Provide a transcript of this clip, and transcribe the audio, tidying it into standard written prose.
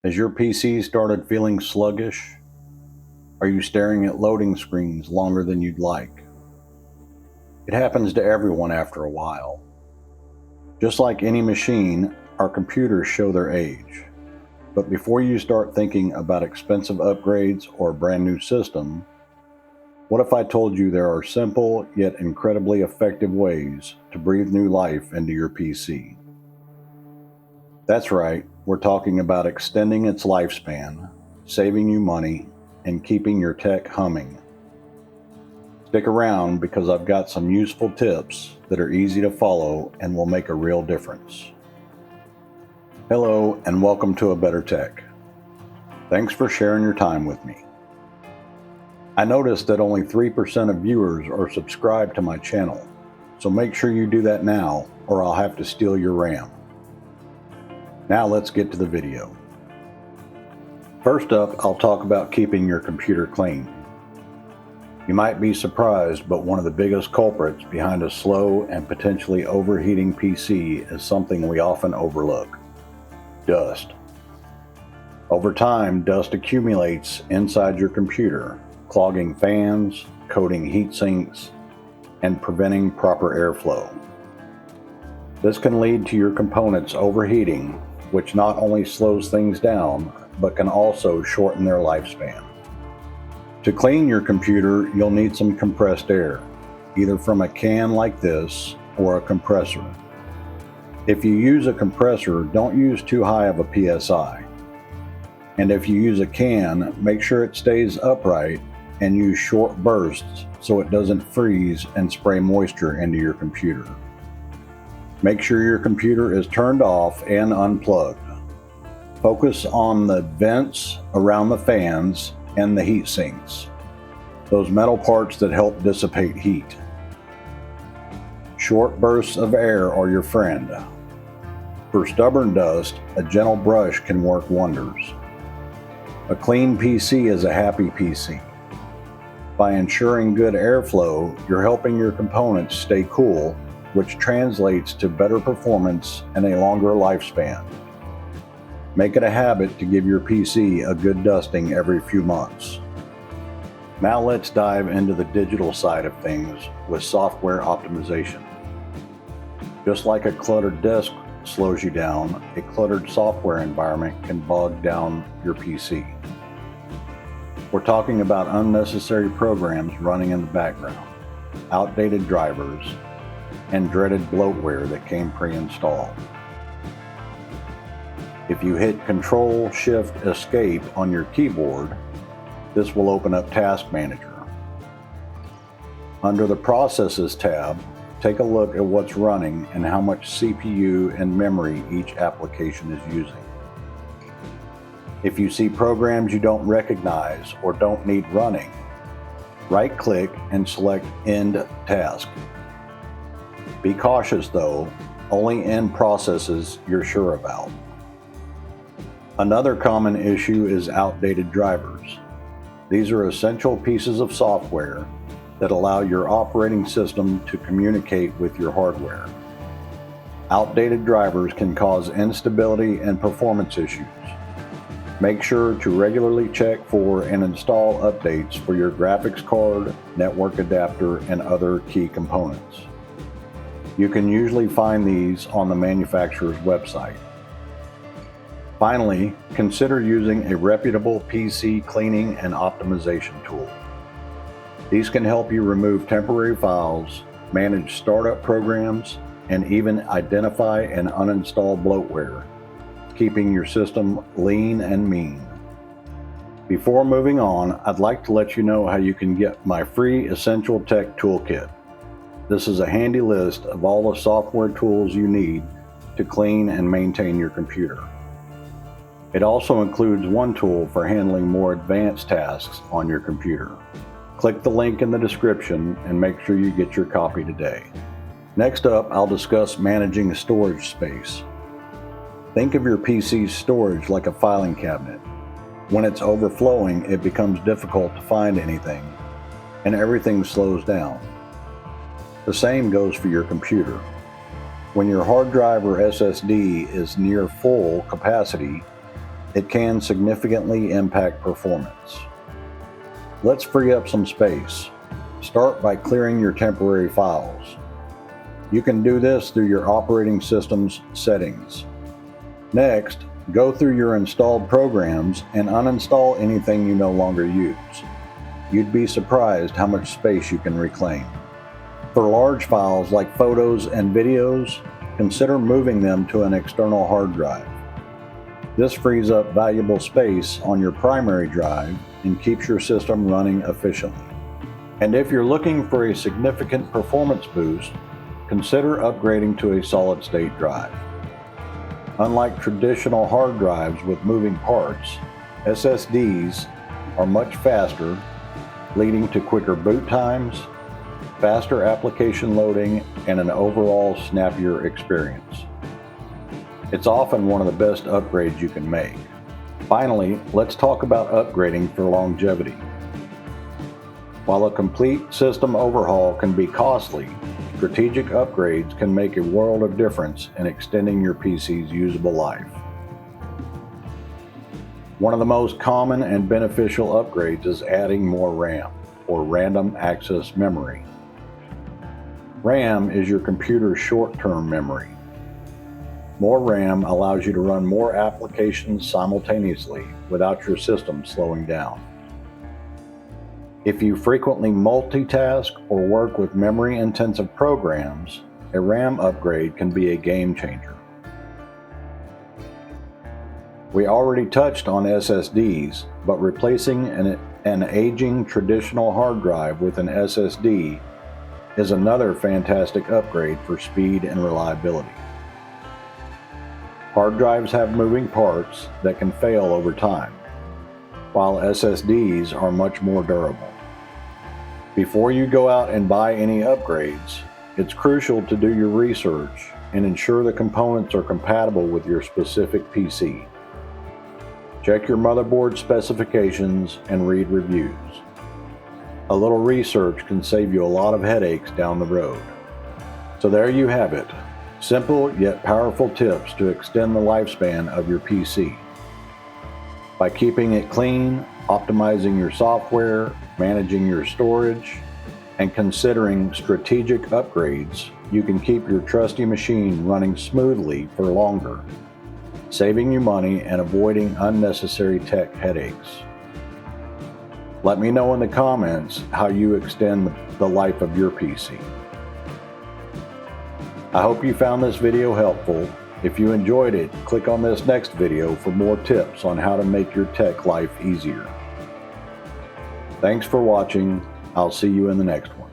Has your PC started feeling sluggish? Are you staring at loading screens longer than you'd like? It happens to everyone after a while. Just like any machine, our computers show their age. But before you start thinking about expensive upgrades or a brand new system, what if I told you there are simple yet incredibly effective ways to breathe new life into your PC? That's right, we're talking about extending its lifespan, saving you money, and keeping your tech humming. Stick around because I've got some useful tips that are easy to follow and will make a real difference. Hello, and welcome to A Better Tech. Thanks for sharing your time with me. I noticed that only 3% of viewers are subscribed to my channel, so make sure you do that now or I'll have to steal your RAM. Now let's get to the video. First up, I'll talk about keeping your computer clean. You might be surprised, but one of the biggest culprits behind a slow and potentially overheating PC is something we often overlook: dust. Over time, dust accumulates inside your computer, clogging fans, coating heat sinks, and preventing proper airflow. This can lead to your components overheating, which not only slows things down, but can also shorten their lifespan. To clean your computer, you'll need some compressed air, either from a can like this or a compressor. If you use a compressor, don't use too high of a PSI. And if you use a can, make sure it stays upright and use short bursts so it doesn't freeze and spray moisture into your computer. Make sure your computer is turned off and unplugged. Focus on the vents around the fans and the heat sinks, those metal parts that help dissipate heat. Short bursts of air are your friend. For stubborn dust, a gentle brush can work wonders. A clean PC is a happy PC. By ensuring good airflow, you're helping your components stay cool, which translates to better performance and a longer lifespan. Make it a habit to give your PC a good dusting every few months. Now let's dive into the digital side of things with software optimization. Just like a cluttered desk slows you down, a cluttered software environment can bog down your PC. We're talking about unnecessary programs running in the background, outdated drivers, and dreaded bloatware that came pre-installed. If you hit Control-Shift-Escape on your keyboard, this will open up Task Manager. Under the Processes tab, take a look at what's running and how much CPU and memory each application is using. If you see programs you don't recognize or don't need running, right-click and select End Task. Be cautious though, only end processes you're sure about. Another common issue is outdated drivers. These are essential pieces of software that allow your operating system to communicate with your hardware. Outdated drivers can cause instability and performance issues. Make sure to regularly check for and install updates for your graphics card, network adapter, and other key components. You can usually find these on the manufacturer's website. Finally, consider using a reputable PC cleaning and optimization tool. These can help you remove temporary files, manage startup programs, and even identify and uninstall bloatware, keeping your system lean and mean. Before moving on, I'd like to let you know how you can get my free Essential Tech Toolkit. This is a handy list of all the software tools you need to clean and maintain your computer. It also includes one tool for handling more advanced tasks on your computer. Click the link in the description and make sure you get your copy today. Next up, I'll discuss managing storage space. Think of your PC's storage like a filing cabinet. When it's overflowing, it becomes difficult to find anything, and everything slows down. The same goes for your computer. When your hard drive or SSD is near full capacity, it can significantly impact performance. Let's free up some space. Start by clearing your temporary files. You can do this through your operating system's settings. Next, go through your installed programs and uninstall anything you no longer use. You'd be surprised how much space you can reclaim. For large files like photos and videos, consider moving them to an external hard drive. This frees up valuable space on your primary drive and keeps your system running efficiently. And if you're looking for a significant performance boost, consider upgrading to a solid-state drive. Unlike traditional hard drives with moving parts, SSDs are much faster, leading to quicker boot times, faster application loading, and an overall snappier experience. It's often one of the best upgrades you can make. Finally, let's talk about upgrading for longevity. While a complete system overhaul can be costly, strategic upgrades can make a world of difference in extending your PC's usable life. One of the most common and beneficial upgrades is adding more RAM, or random access memory. RAM is your computer's short-term memory. More RAM allows you to run more applications simultaneously without your system slowing down. If you frequently multitask or work with memory-intensive programs, a RAM upgrade can be a game changer. We already touched on SSDs, but replacing an aging traditional hard drive with an SSD is another fantastic upgrade for speed and reliability. Hard drives have moving parts that can fail over time, while SSDs are much more durable. Before you go out and buy any upgrades, it's crucial to do your research and ensure the components are compatible with your specific PC. Check your motherboard specifications and read reviews. A little research can save you a lot of headaches down the road. So there you have it. Simple yet powerful tips to extend the lifespan of your PC. By keeping it clean, optimizing your software, managing your storage, and considering strategic upgrades, you can keep your trusty machine running smoothly for longer, saving you money and avoiding unnecessary tech headaches. Let me know in the comments how you extend the life of your PC. I hope you found this video helpful. If you enjoyed it, click on this next video for more tips on how to make your tech life easier. Thanks for watching. I'll see you in the next one.